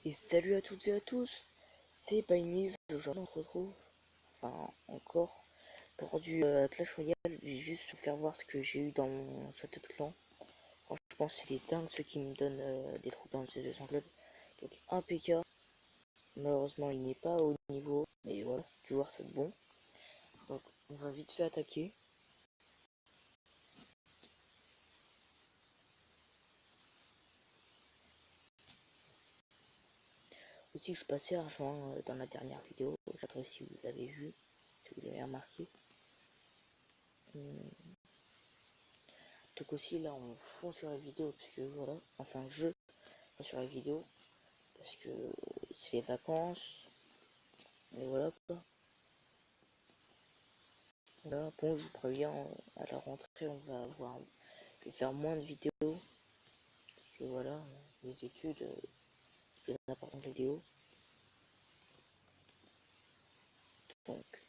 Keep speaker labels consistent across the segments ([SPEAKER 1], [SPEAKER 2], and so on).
[SPEAKER 1] Et salut à toutes et à tous, c'est Baineys. Aujourd'hui on se retrouve, enfin encore, pour du Clash Royale. Je vais juste vous faire voir ce que j'ai eu dans mon château de clan. Franchement c'est dingue ceux qui me donnent des troupes dans ces 200 clubs. Donc un PK, malheureusement il n'est pas au niveau, mais voilà, c'est toujours ça de bon. Donc on va vite fait attaquer. Aussi je suis passé argent dans la dernière vidéo, j'adore si vous l'avez vu, si vous l'avez remarqué. Donc aussi là on fond sur la vidéo parce que voilà, enfin je fonds sur la vidéo parce que c'est les vacances et voilà quoi. Voilà, bon je vous préviens, à la rentrée on va avoir, je vais faire moins de vidéos parce que voilà, les études c'est plus important que les vidéos. Donc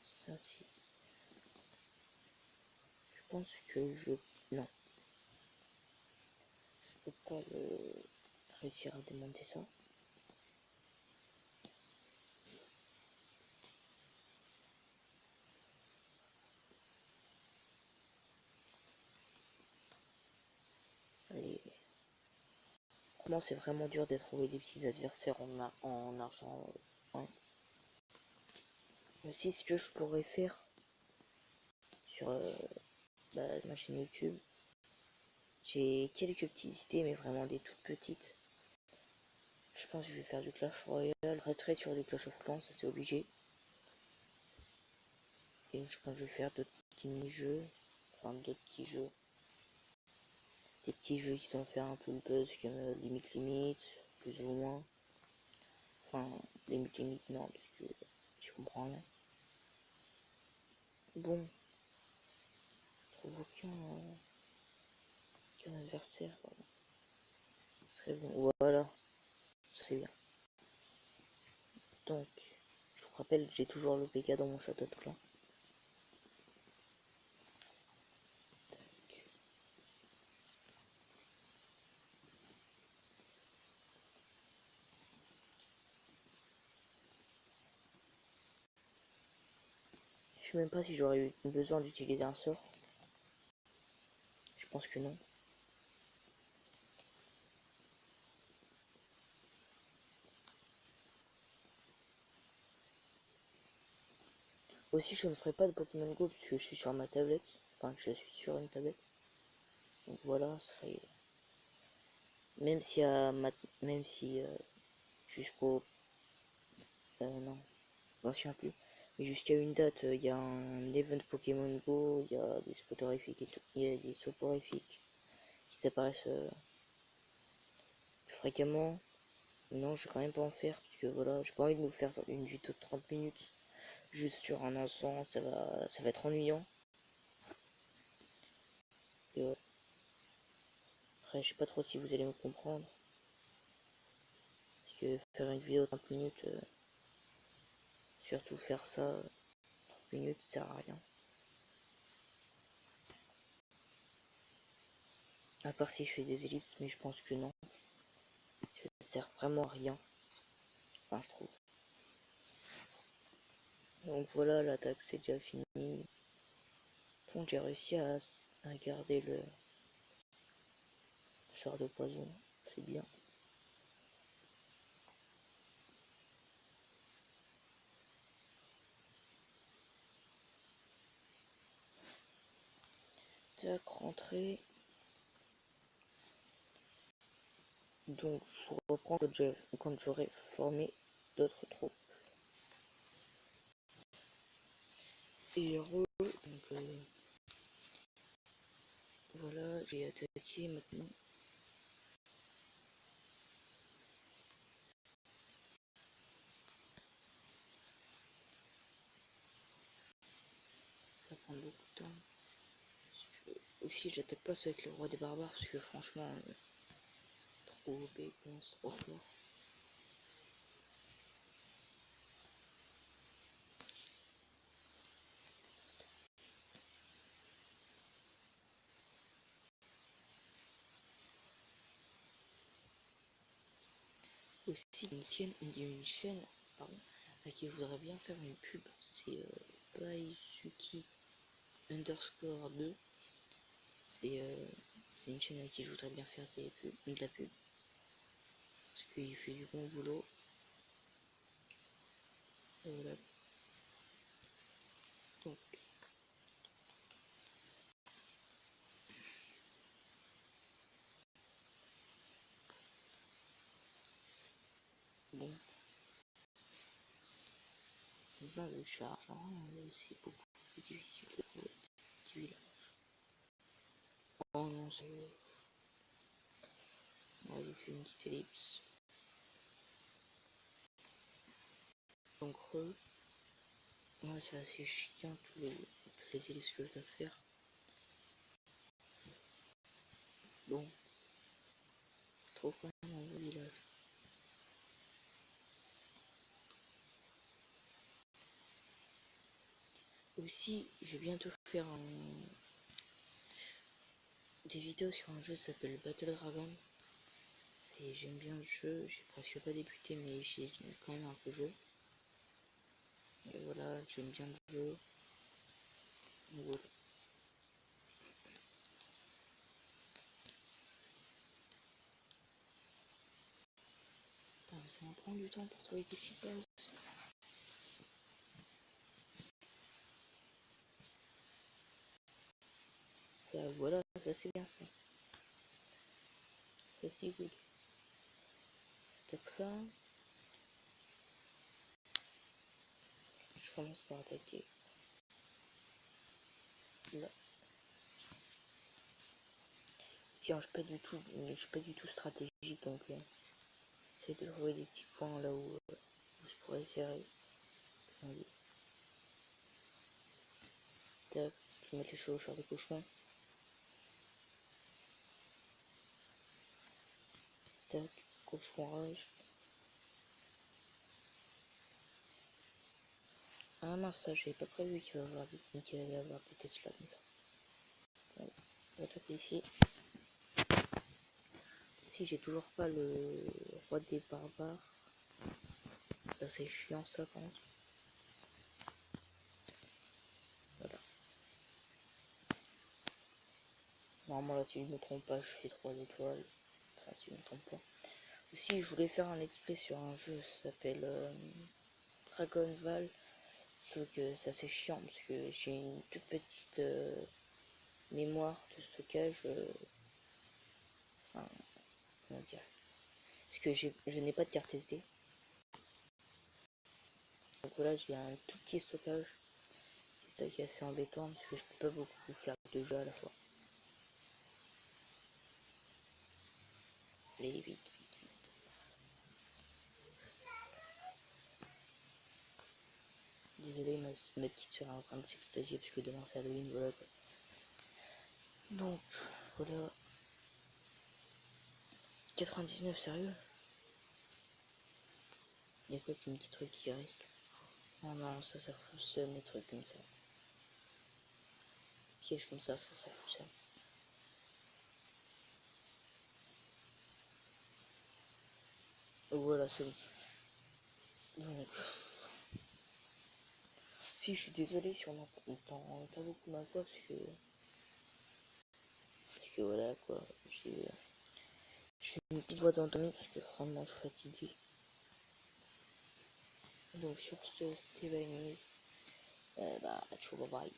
[SPEAKER 1] ça si je pense que non, je peux pas réussir à démonter ça. Allez. Franchement c'est vraiment dur de trouver des petits adversaires en argent 1. Aussi ce que je pourrais faire sur ma chaîne YouTube, j'ai quelques petites idées mais vraiment des toutes petites. Je pense que je vais faire du Clash Royale, retraite sur du Clash of Clans, ça c'est obligé. Et je pense que je vais faire d'autres petits mini-jeux, enfin d'autres petits jeux. Des petits jeux qui vont faire un peu le buzz, comme limite, plus ou moins. Enfin, limite non, parce que tu comprends rien. Bon, je trouve aucun adversaire. Très bon, voilà, ça c'est bien. Donc, je vous rappelle, j'ai toujours le PK dans mon château de clan. Je sais même pas si j'aurais eu besoin d'utiliser un sort. Je pense que non. Aussi, je ne ferai pas de Pokémon Go puisque je suis sur ma tablette. Enfin, je suis sur une tablette. Donc voilà, ce serait... Même si jusqu'au... non, je m'en souviens plus. Mais jusqu'à une date, il y a un event Pokémon Go, il y a des soporifiques et tout. Il y a des soporifiques qui apparaissent plus fréquemment. Non, je vais quand même pas en faire parce que voilà, j'ai pas envie de nous faire une vidéo de 30 minutes juste sur un encens, ça va être ennuyant. Et ouais. Après, je sais pas trop si vous allez me comprendre. Parce que faire une vidéo de 30 minutes, surtout faire ça, 30 minutes, ça sert à rien. À part si je fais des ellipses, mais je pense que non. Ça sert vraiment à rien. Enfin, je trouve. Donc voilà, l'attaque c'est déjà fini. Bon, j'ai réussi à garder le sort de poison. C'est bien. Tac, rentrée. Donc, je reprends quand j'aurai formé d'autres troupes. Et donc voilà, j'ai attaqué maintenant. Ça prend beaucoup de temps. Aussi, j'attaque pas ceux avec le roi des barbares parce que franchement, c'est trop OP, c'est trop fort. aussi une chaîne pardon, à qui je voudrais bien faire une pub. C'est Baisuki underscore 2. C'est une chaîne à qui je voudrais bien faire de la pub. Parce qu'il fait du bon boulot. Et voilà. Donc. Bon. Là, le charge, c'est beaucoup plus difficile de trouver des villages. Oh non, c'est... Moi, je fais une petite ellipse. Donc, moi, c'est assez chiant toutes les ellipses que je dois faire. Bon, je trouve quand même un beau village. Aussi, je vais bientôt faire des vidéos sur un jeu qui s'appelle Battle Dragon. J'aime bien le jeu, j'ai presque pas débuté, mais j'ai quand même un peu joué. Et voilà, j'aime bien le jeu. Voilà. Putain, mais ça va prendre du temps pour trouver des petites bases. Ça, voilà, ça c'est bien ça. Ça c'est good. Tac ça. Je commence par attaquer. Là. Tiens, je suis pas du tout stratégique, donc j'essaie de trouver des petits points là où je pourrais serrer. Tac, je vais mettre les chevaucheurs de cochon. Tac, cochon rage. Ah mince, ça j'avais pas prévu qu'il allait avoir des Tesla comme ça. Bon, on va taper ici. Si j'ai toujours pas le roi des barbares. Ça c'est chiant ça par contre. Voilà. Normalement là si je me trompe pas je fais 3 étoiles. Enfin si je me trompe pas. Aussi je voulais faire un exprès sur un jeu qui s'appelle Dragonval. Sauf que ça c'est chiant parce que j'ai une toute petite mémoire de stockage. Enfin, comment dire. Parce que je n'ai pas de carte SD. Donc voilà, j'ai un tout petit stockage. C'est ça qui est assez embêtant parce que je peux pas beaucoup faire de jeux à la fois. Allez, vite, vite, vite. Désolé, ma petite soeur est en train de s'extasier parce que demain c'est Halloween, voilà quoi. Donc, voilà. 99, sérieux? Il y a quoi comme petit truc qui reste? Oh non, ça fout le seum, les trucs comme ça. Piège comme ça fout ça. Voilà, c'est bon. Donc, si je suis désolé si on entend pas beaucoup ma voix parce que voilà quoi, j'ai une petite voix d'endormi parce que vraiment je suis fatigué. Donc sur ce, c'était Vanille. Ciao, bye bye.